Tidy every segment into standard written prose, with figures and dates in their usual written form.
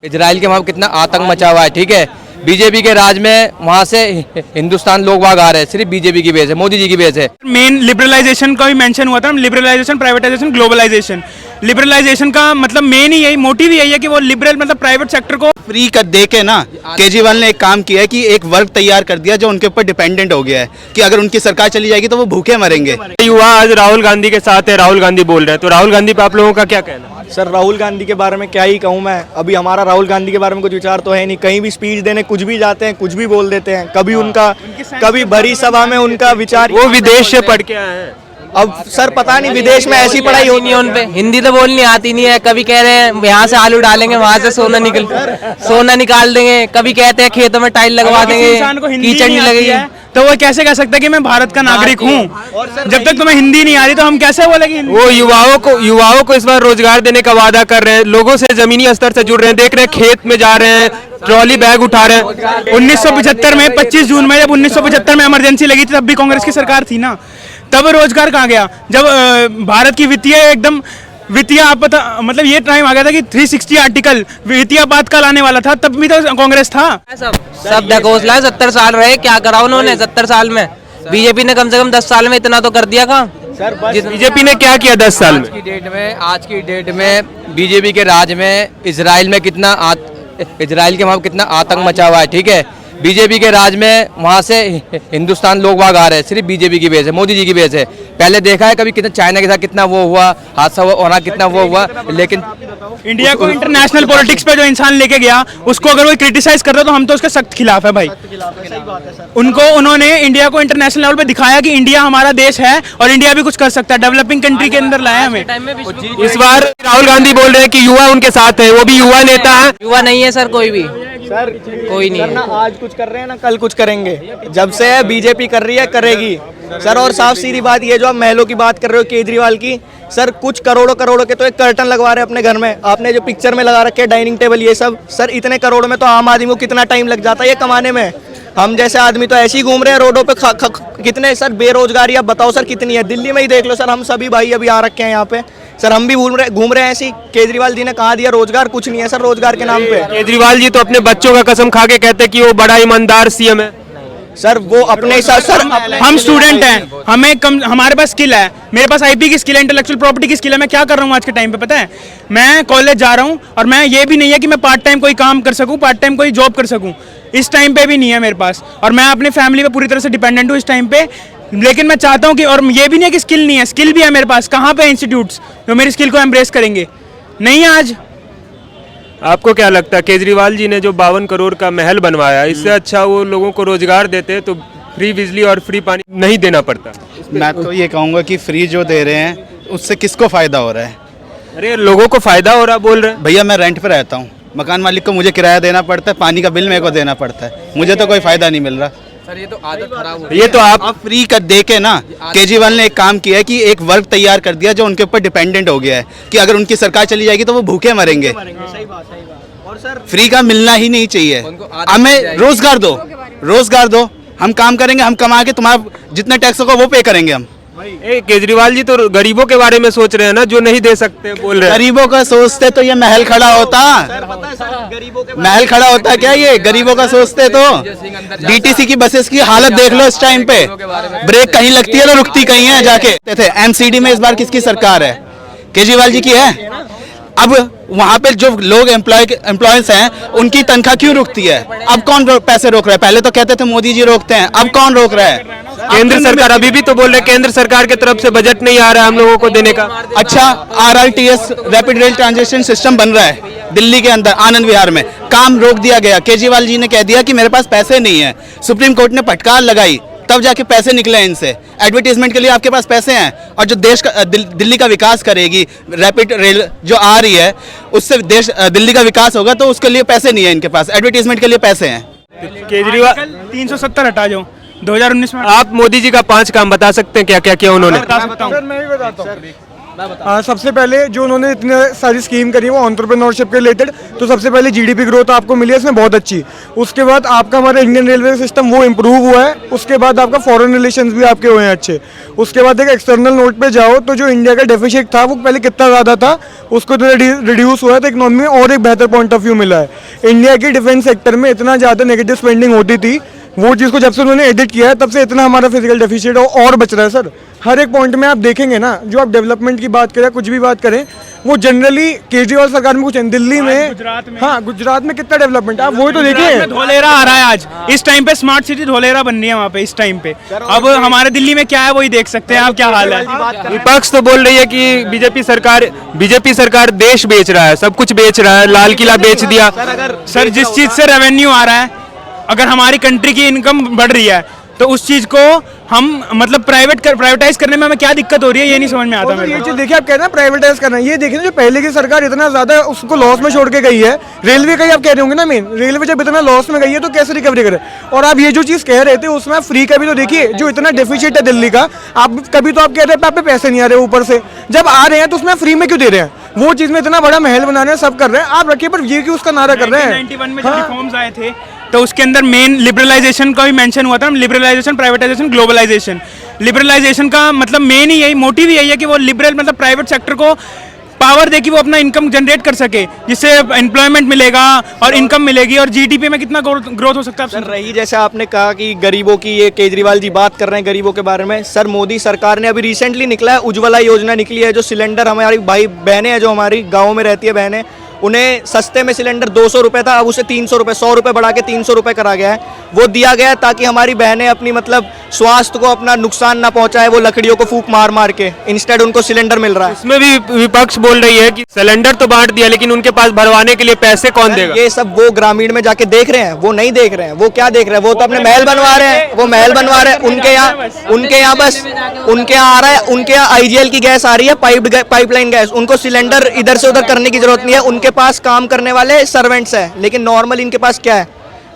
Israel के वहाँ कितना आतंक मचा हुआ है। ठीक है, बीजेपी के राज में वहाँ से हिंदुस्तान लोग वाग आ रहे हैं, सिर्फ बीजेपी की वजह से, मोदी जी की वजह से। मेन लिबरलाइजेशन का भी मेंशन हुआ था, लिबरलाइजेशन, प्राइवेटाइजेशन, ग्लोबलाइजेशन। लिबरलाइजेशन का मतलब मेन ही यही, मोटिव यही है कि वो लिबरल मतलब प्राइवेट सेक्टर को फ्री कर दे के ना केजरीवाल ने एक काम किया है कि एक वर्ग तैयार कर दिया जो उनके ऊपर डिपेंडेंट हो गया है कि अगर उनकी सरकार चली जाएगी तो वो भूखे मरेंगे। युवा आज राहुल गांधी के साथ है, राहुल गांधी बोल रहे हैं, तो राहुल गांधी पे आप लोगों का क्या कहना है? सर राहुल गांधी के बारे में क्या ही कहूँ मैं, अभी हमारा राहुल गांधी के बारे में कुछ विचार तो है नहीं। कहीं भी स्पीच देने कुछ भी जाते हैं, कुछ भी बोल देते हैं। कभी उनका कभी भरी सभा में उनका विचार, वो विदेश से पढ़ के आए हैं। अब सर पता नहीं विदेश में ऐसी पढ़ाई होती नहीं, उन पे हिंदी तो बोलनी आती नहीं है। कभी कह रहे हैं यहाँ से आलू डालेंगे, वहाँ से सोना निकाल देंगे। कभी कहते हैं खेतों में टाइल लगवा देंगे, कीचड़ नहीं लगेगी। तो वो कैसे कह सकता है कि मैं भारत का नागरिक हूँ? जब तक तुम्हें हिंदी नहीं आ रही तो हम कैसे बोलेंगे? वो युवाओं को इस बार रोजगार देने का वादा कर रहे हैं, लोगों से जमीनी स्तर से जुड़ रहे हैं, देख रहे हैं खेत में जा रहे हैं, ट्रॉली बैग उठा रहे हैं। 1975 में 25 जून में जब 1975 में इमरजेंसी लगी थी, तब भी कांग्रेस की सरकार थी ना। तब रोजगार कहाँ गया? जब भारत की वित्तीय आपदा, मतलब ये टाइम आ गया था कि 360 आर्टिकल वित्तीय आपातकाल आने वाला था, तब भी तो कांग्रेस था। सब ढकोसला 70 साल रहे, क्या करा उन्होंने 70 साल में? बीजेपी ने कम से कम 10 साल में इतना तो कर दिया था। बीजेपी ने क्या किया 10 साल में? आज की डेट में बीजेपी के राज में इजराइल के वहाँ कितना आतंक मचा हुआ है। ठीक है, बीजेपी के राज में वहाँ से हिंदुस्तान लोग वाग आ रहे हैं, सिर्फ बीजेपी की वजह से, मोदी जी की वजह से। पहले देखा है कभी कितना चाइना के साथ कितना वो हुआ, हादसा हुआ, और कितना वो हुआ, लेकिन इंडिया को इंटरनेशनल पॉलिटिक्स पे जो इंसान लेके गया, उसको अगर वो क्रिटिसाइज कर रहा तो हम तो उसके सख्त खिलाफ है भाई। उन्होंने इंडिया को इंटरनेशनल लेवल पे दिखाया कि इंडिया हमारा देश है और इंडिया भी कुछ कर सकता है, डेवलपिंग कंट्री के अंदर लाया हमें। इस बार राहुल गांधी बोल रहे हैं कि युवा उनके साथ है, वो भी युवा नेता है। युवा नहीं है सर, कोई भी सर कोई नहीं सर ना आज कुछ कर रहे हैं ना कल कुछ करेंगे। जब से बीजेपी कर रही है करेगी सर। और साफ सीधी बात ये जो आप महलों की बात कर रहे हो केजरीवाल की, सर कुछ करोड़ों के तो एक कर्टन लगवा रहे हैं अपने घर में। आपने जो पिक्चर में लगा रखे हैं डाइनिंग टेबल, ये सब सर इतने करोड़ में तो आम आदमी को कितना टाइम लग जाता है ये कमाने में। हम जैसे आदमी तो ऐसे ही घूम रहे हैं रोडों पे। कितने सर बेरोजगारी आप बताओ सर कितनी है? दिल्ली में ही देख लो सर, हम सभी भाई अभी आ रखे हैं यहाँ पे सर, हम भी घूम रहे हैं ऐसे ही। केजरीवाल जी ने कहा दिया रोजगार, कुछ नहीं है सर रोजगार के नाम पे। केजरीवाल जी तो अपने बच्चों का कसम खा के कहते हैं कि वो बड़ा ईमानदार सीएम है। सर वो अपने हिसाब सर, हम स्टूडेंट हैं, हमारे पास स्किल है। मेरे पास आईपी की स्किल है, इंटेलेक्चुअल प्रॉपर्टी की स्किल है। मैं क्या कर रहा हूँ आज के टाइम पे पता है? मैं कॉलेज जा रहा हूँ और मैं ये भी नहीं है कि मैं पार्ट टाइम कोई काम कर सकूँ, पार्ट टाइम कोई जॉब कर सकूँ, इस टाइम पे भी नहीं है मेरे पास। और मैं अपनी फैमिली पे पूरी तरह से डिपेंडेंट हूँ इस टाइम पे। लेकिन मैं चाहता हूँ कि, और ये भी नहीं है कि स्किल नहीं है, स्किल भी है मेरे पास। कहाँ पे इंस्टीट्यूट्स जो मेरी स्किल को एम्ब्रेस करेंगे? नहीं है आज। आपको क्या लगता है केजरीवाल जी ने जो 52 करोड़ का महल बनवाया, इससे अच्छा वो लोगों को रोजगार देते तो फ्री बिजली और फ्री पानी नहीं देना पड़ता? मैं तो ये कहूँगा कि फ्री जो दे रहे हैं उससे किसको फ़ायदा हो रहा है? अरे लोगों को फायदा हो रहा बोल रहे हैं। भैया मैं रेंट पे रहता हूँ, मकान मालिक को मुझे किराया देना पड़ता है, पानी का बिल मेरे को देना पड़ता है, मुझे तो कोई फ़ायदा नहीं मिल रहा। सर ये तो आदत खराब हो। ये तो आप फ्री कर दे के ना केजरीवाल ने एक काम किया है कि एक वर्ग तैयार कर दिया जो उनके ऊपर डिपेंडेंट हो गया है कि अगर उनकी सरकार चली जाएगी तो वो भूखे मरेंगे। और सर फ्री का मिलना ही नहीं चाहिए। हमें रोजगार दो, हम काम करेंगे, हम कमा के तुम्हारा जितने टैक्स होगा वो पे करेंगे हम। केजरीवाल जी तो गरीबों के बारे में सोच रहे हैं ना, जो नहीं दे सकते बोल रहे हैं। गरीबों का सोचते तो ये महल खड़ा होता। महल खड़ा होता क्या? ये गरीबों का सोचते तो डीटीसी की बसेस की हालत देख लो इस टाइम पे, ब्रेक कहीं लगती है तो रुकती कहीं है जाके। एमसीडी में इस बार किसकी सरकार है? केजरीवाल जी की है। अब वहाँ पे जो लोग एम्प्लॉयज हैं उनकी तनख्वाह क्यों रुकती है? अब कौन पैसे रोक रहा है? पहले तो कहते थे मोदी जी रोकते हैं, अब कौन रोक रहा है? केंद्र सरकार अभी भी तो बोल रहे हैं केंद्र सरकार की तरफ से बजट नहीं आ रहा है हम लोगों को देने का। अच्छा, RRTS rapid rail transition system बन रहा है दिल्ली के अंदर, आनंद विहार में, काम रोक दिया गया। केजरीवाल जी ने कह दिया कि मेरे पास पैसे नहीं है। सुप्रीम कोर्ट ने फटकार लगाई, तब जाके पैसे निकले इनसे। एडवर्टीजमेंट के लिए आपके पास पैसे हैं, और जो देश का दिल्ली का विकास करेगी, रैपिड रेल जो आ रही है उससे दिल्ली का विकास होगा, तो उसके लिए पैसे नहीं है इनके पास, एडवर्टीजमेंट के लिए पैसे हैं। केजरीवाल 370 हटा जाओ 2019 में। आप मोदी जी का 5 काम बता सकते हैं क्या क्या किया उन्होंने? बता सकता हूँ। सबसे पहले जो उन्होंने इतने सारी स्कीम करी वो एंटरप्रेन्योरशिप के रिलेटेड, तो सबसे पहले जीडीपी ग्रोथ आपको मिली है इसमें बहुत अच्छी। उसके बाद आपका हमारा इंडियन रेलवे सिस्टम वो इम्प्रूव हुआ है। उसके बाद आपका फॉरेन रिलेशंस भी आपके हुए हैं अच्छे। उसके बाद एक एक्सटर्नल नोट पे जाओ तो जो इंडिया का डेफिसिट था वो पहले कितना ज़्यादा था उसको तो रिड्यूस हुआ है, तो इकोनॉमी में और एक बेहतर पॉइंट ऑफ व्यू मिला है। इंडिया की डिफेंस सेक्टर में इतना ज़्यादा नेगेटिव स्पेंडिंग होती थी, वो चीज़ को जब से उन्होंने एडिट किया है तब से इतना हमारा फिजिकल डेफिसिट और बच रहा है सर। हर एक पॉइंट में आप देखेंगे ना, जो आप डेवलपमेंट की बात करें कुछ भी बात करें, वो जनरली केजरीवाल सरकार में कुछ है। दिल्ली में, हाँ गुजरात में कितना डेवलपमेंट आप वही तो देखिए। धोलेरा आ रहा है आज, इस टाइम पे स्मार्ट सिटी धोलेरा बन रही है वहाँ पे इस टाइम पे। अब हमारे दिल्ली में क्या है वही देख सकते हैं आप, क्या हाल है। विपक्ष तो बोल रही है कि बीजेपी सरकार देश बेच रहा है, सब कुछ बेच रहा है, लाल किला बेच दिया। सर जिस चीज से रेवेन्यू आ रहा है, अगर हमारी कंट्री की इनकम बढ़ रही है तो उस चीज को हम मतलब प्राइवेटाइज करने में हमें क्या दिक्कत हो रही है, ये नहीं समझ में आता मेरे ये चीज देखिए, आप कह रहे हैं प्राइवेटाइज करना, ये देखिए जो पहले की सरकार इतना ज्यादा उसको लॉस में छोड़ के गई है। रेलवे का ही आप कह रहे होंगे ना, मेन रेलवे जब इतना लॉस में गई है तो कैसे रिकवरी करे। और आप ये जो चीज कह रहे थे उसमें आप फ्री का भी तो देखिए, जो इतना डेफिसिट है दिल्ली का, आप कभी तो आप कह रहे हैं आप पे पैसे नहीं आ रहे, ऊपर से जब आ रहे हैं तो उसमें फ्री में क्यों दे रहे हैं। वो चीज में इतना बड़ा महल बना रहे हैं, सब कर रहे हैं, आप रखिए, पर ये क्यों उसका नारा कर रहे हैं। 1991 में जब रिफॉर्म्स आए थे तो उसके अंदर मेन लिबरलाइजेशन का भी मेंशन हुआ था। Liberalisation, privatisation, globalisation. लिबरलाइजेशन का मतलब मेन ही यही, मोटिव यही है कि वो लिबरल मतलब प्राइवेट सेक्टर को पावर दे कि वो अपना इनकम जनरेट कर सके, जिससे एम्प्लॉयमेंट मिलेगा और इनकम मिलेगी और जीडीपी में कितना ग्रोथ हो सकता है। सर रही जैसे आपने कहा कि गरीबों की, ये केजरीवाल जी बात कर रहे हैं गरीबों के बारे में। सर मोदी सरकार ने अभी रिसेंटली निकला है, उज्ज्वला योजना निकली है, जो सिलेंडर हमारी भाई बहनें हैं जो हमारी गाँव में रहती है बहनें, उन्हें सस्ते में सिलेंडर 200 रुपये था, अब उसे 300 रुपये, 100 रुपये बढ़ा के 300 रुपये करा गया है। वो दिया गया है ताकि हमारी बहनें अपनी मतलब स्वास्थ्य को अपना नुकसान ना पहुंचाए, वो लकड़ियों को फूंक मार मार के, इंस्टेड उनको सिलेंडर मिल रहा है। इसमें भी विपक्ष बोल रही है कि सिलेंडर तो बांट दिया लेकिन उनके पास भरवाने के लिए पैसे कौन देगा। ये सब वो ग्रामीण में जाके देख रहे हैं, वो नहीं देख रहे हैं। वो क्या देख रहे हैं, वो तो अपने महल बनवा रहे हैं, वो महल बनवा रहे हैं। उनके यहाँ बस उनके यहाँ आ रहा है, उनके यहाँ आईजीएल की गैस आ रही है, पाइपलाइन गैस, उनको सिलेंडर इधर से उधर करने की जरूरत नहीं है। उनके पास काम करने वाले सर्वेंट्स हैं, लेकिन नॉर्मल इनके पास क्या है,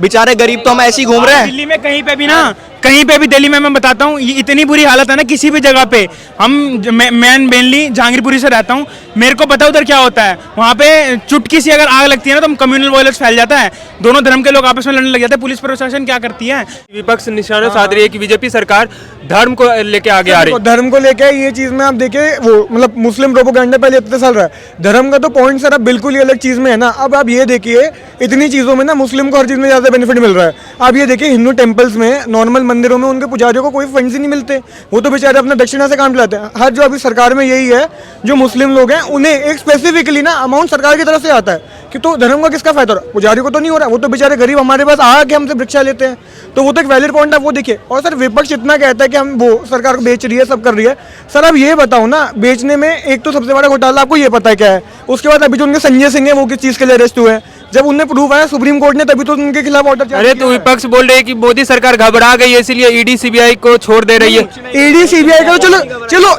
बेचारे गरीब तो हम ऐसे ही घूम रहे हैं। दिल्ली में कहीं पे भी ना, कहीं पे भी दिल्ली में मैं बताता हूँ, ये इतनी बुरी हालत है ना किसी भी जगह पे। मैं मेनली जहांगीरपुरी से रहता हूँ, मेरे को पता उधर क्या होता है। वहाँ पे चुटकी सी अगर आग लगती है ना तो कम्युनल वायलेंस फैल जाता है, दोनों धर्म के लोग आपस में लड़ने लग जाते हैं। पुलिस प्रशासन क्या करती है, विपक्ष निशाना साध रही है कि बीजेपी सरकार धर्म को लेके आगे आ रही है। धर्म को लेके ये चीज में आप देखिए, वो मतलब मुस्लिम प्रोपेगेंडा पहले इतने साल रहा है, धर्म का तो पॉइंट सर अब बिल्कुल ही अलग चीज में है ना। अब आप ये देखिए, इतनी चीजों में ना मुस्लिम को हर चीज में ज्यादा बेनिफिट मिल रहा है। आप ये देखिए हिंदू टेम्पल्स में, नॉर्मल मंदिरों में उनके पुजारियों को कोई फंड्स ही नहीं मिलते, वो तो बेचारे अपना दक्षिणा से काम चलाते हैं। हर जो अभी सरकार में यही है, जो मुस्लिम लोग हैं उन्हें एक स्पेसिफिकली ना अमाउंट सरकार की तरफ से आता है कि तो धर्म का किसका फायदा हो रहा है, पुजारी को तो नहीं हो रहा, वो तो बेचारे गरीब हमारे पास आके हमसे भिक्षा लेते हैं। तो वो तो एक वैलिड पॉइंट है, वो देखिए। और सर विपक्ष इतना कहता है कि हम वो सरकार को बेच रही है, सब कर रही है। सर अब ये बताओ ना, बेचने में एक तो सबसे बड़ा घोटाला आपको ये पता है क्या है। उसके बाद अभी जो उनके संजय सिंह है वो किस चीज के लिए अरेस्ट हुए हैं, जब उन्हें प्रूफ आया सुप्रीम कोर्ट ने, तभी तो उनके खिलाफ ऑर्डर। अरे तो विपक्ष बोल रहे हैं कि मोदी सरकार घबरा गई है इसलिए ईडी सीबीआई को छोड़ दे रही है। ईडी सीबीआई का चलो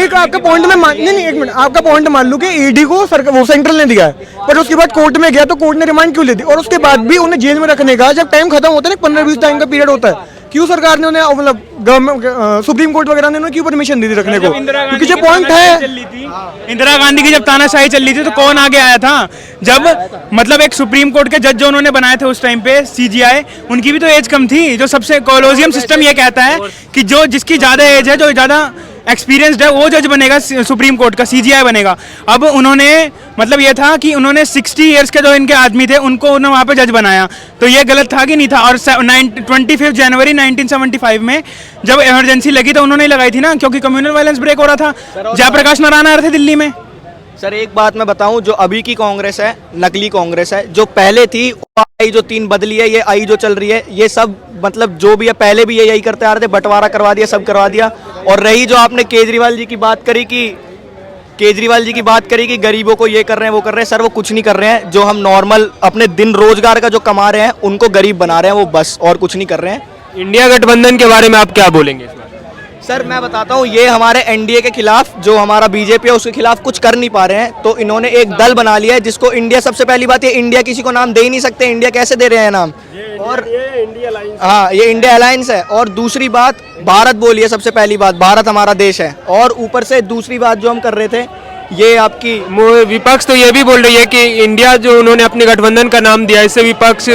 एक आपका पॉइंट में नहीं एक मिनट, आपका पॉइंट मान लूं कि ईडी को सरकार वो सेंट्रल ने दिया है, पर उसके बाद कोर्ट में गया तो कोर्ट ने रिमांड क्यों ले दी, और उसके बाद भी उन्हें जेल में रखने का जब टाइम खत्म होता है ना, 15-20 टाइम का पीरियड होता है, क्यों सरकार ने उन्हें मतलब गवर्नमेंट सुप्रीम कोर्ट वगैरह ने उन्हें क्यों परमिशन दी थी रखने को, क्योंकि जो पॉइंट है। इंदिरा गांधी की जब तानाशाही चल रही थी तो कौन आगे आया था, जब मतलब एक सुप्रीम कोर्ट के जज जो उन्होंने बनाए थे उस टाइम पे सीजीआई, उनकी भी तो एज कम थी। जो सबसे कॉलोजियम सिस्टम ये कहता है कि जो जिसकी ज्यादा एज है, जो ज्यादा एक्सपीरियंसड है, वो जज बनेगा सुप्रीम कोर्ट का, सीजीआई बनेगा। अब उन्होंने मतलब ये था कि उन्होंने 60 इयर्स के जो इनके आदमी थे उनको उन्होंने वहाँ पे जज बनाया, तो ये गलत था कि नहीं था। और 25 जनवरी 1975 में जब इमरजेंसी लगी तो उन्होंने लगाई थी ना, क्योंकि कम्युनल वायलेंस ब्रेक हो रहा था। जयप्रकाश नारायण आ रहे थे दिल्ली में। सर एक बात मैं बताऊं, जो अभी की कांग्रेस है नकली कांग्रेस है, जो पहले थी आई जो 3 बदली है, ये आई जो चल रही है, ये सब मतलब जो भी है पहले भी ये यही करते आ रहे थे, बंटवारा करवा दिया, सब करवा दिया। और रही जो आपने केजरीवाल जी की बात करी कि गरीबों को ये कर रहे हैं वो कर रहे हैं, सर वो कुछ नहीं कर रहे हैं। जो हम नॉर्मल अपने दिन रोजगार का जो कमा रहे हैं उनको गरीब बना रहे हैं, वो बस, और कुछ नहीं कर रहे हैं। इंडिया गठबंधन के बारे में आप क्या बोलेंगे इस बार? सर मैं बताता हूँ, ये हमारे एनडीए के खिलाफ, जो हमारा बीजेपी है उसके खिलाफ कुछ कर नहीं पा रहे हैं, तो इन्होंने एक दल बना लिया है जिसको इंडिया, सबसे पहली बात ये इंडिया किसी को नाम दे ही नहीं सकते, इंडिया कैसे दे रहे हैं नाम। और हाँ ये इंडिया अलायंस है। और दूसरी बात भारत बोली है, सबसे पहली बात भारत हमारा देश है। और ऊपर से दूसरी बात जो हम कर रहे थे ये आपकी विपक्ष तो ये भी बोल रही है कि इंडिया जो उन्होंने अपने गठबंधन का नाम दिया, इससे विपक्ष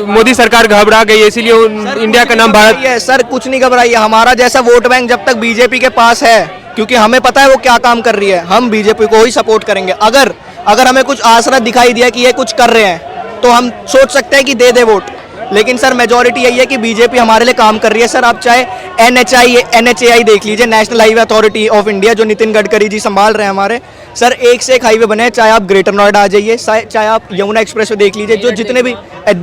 मोदी सरकार घबरा गई है, इसीलिए इंडिया का नाम भारत। है सर, कुछ नहीं घबराइए। हमारा जैसा वोट बैंक जब तक बीजेपी के पास है, क्योंकि हमें पता है वो क्या काम कर रही है, हम बीजेपी को ही सपोर्ट करेंगे। अगर हमें कुछ आसरा दिखाई दिया कि ये कुछ कर रहे हैं तो हम सोच सकते हैं कि दे वोट। लेकिन सर मेजोरिटी यही है कि बीजेपी हमारे लिए काम कर रही है। सर आप चाहे NHAI देख लीजिए, national highway authority of India, जो नितिन गडकरी जी संभाल रहे हैं हमारे। सर एक से एक हाईवे बने हैं, चाहे आप ग्रेटर नोएडा आ जाइए, चाहे आप यमुना एक्सप्रेस वे देख लीजिए, जो जितने भी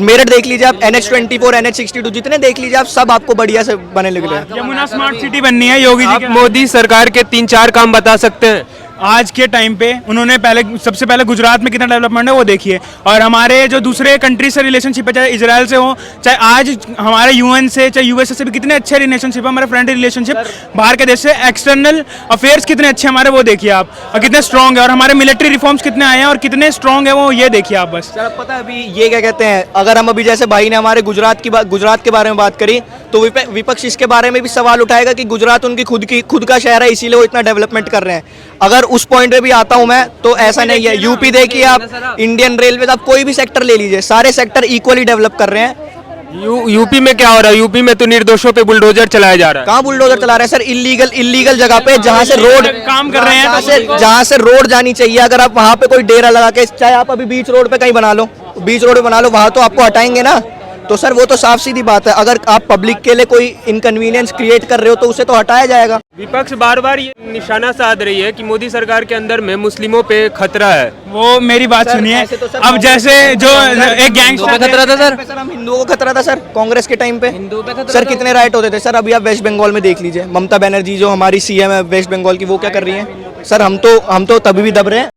मेरठ देख लीजिए आप, NH24 NH62 जितने देख लीजिए आप, सब आपको बढ़िया से बने लग रहे हैं। यमुना स्मार्ट सिटी बननी है योगी जी आप मोदी सरकार के 3-4 काम बता सकते हैं? आज के टाइम पे उन्होंने सबसे पहले गुजरात में कितना डेवलपमेंट है वो देखिए। और हमारे जो दूसरे कंट्री से रिलेशनशिप है, चाहे इजराइल से हो, चाहे आज हमारे UN से, चाहे USA से भी कितने अच्छे रिलेशनशिप है, हमारे फ्रेंडली रिलेशनशिप बाहर के देश से। एक्सटर्नल अफेयर्स कितने अच्छे हमारे वो देखिए आप, और कितने स्ट्रॉन्ग है। और हमारे मिलिट्री रिफॉर्म्स कितने आए हैं और कितने स्ट्रॉन्ग है वो ये देखिए आप बस। सर पता है अभी ये क्या कहते हैं, अगर हम अभी जैसे भाई ने हमारे गुजरात के बारे में बात करी, तो विपक्ष इसके बारे में भी सवाल उठाएगा कि गुजरात उनकी खुद का शहर है, इसीलिए वो इतना डेवलपमेंट कर रहे हैं। अगर उस पॉइंट पे भी आता हूं मैं, तो ऐसा नहीं है। यूपी देखिए आप, इंडियन रेलवे, आप कोई भी सेक्टर ले लीजिए, सारे सेक्टर इक्वली डेवलप कर रहे हैं। यूपी में क्या हो रहा है? यूपी में तो निर्दोषों पे बुलडोजर चलाया जा रहा है। कहाँ बुलडोजर चला रहे हैं सर? इलीगल जगह पे, जहाँ से रोड काम कर रहे हैं, जहाँ से रोड जानी चाहिए, अगर आप वहाँ पे कोई डेरा लगा के, चाहे आप अभी बीच रोड पे कहीं बना लो, बीच रोड पे बना लो, वहाँ तो आपको हटाएंगे ना। तो सर वो तो साफ सीधी बात है, अगर आप पब्लिक के लिए कोई इनकन्वीनियंस क्रिएट कर रहे हो तो उसे तो हटाया जाएगा। विपक्ष बार बार ये निशाना साध रही है कि मोदी सरकार के अंदर में मुस्लिमों पे खतरा है। वो मेरी बात सुनिए। अब जैसे जो एक गैंगस्टर खतरा था सर, हम हिंदुओं को खतरा था सर कांग्रेस के टाइम पे। सर कितने राइट होते थे सर। अभी आप वेस्ट बंगाल में देख लीजिए, ममता बनर्जी जो हमारी CM है वेस्ट बंगाल की, वो क्या कर रही है सर। हम तो तभी भी दब रहे हैं।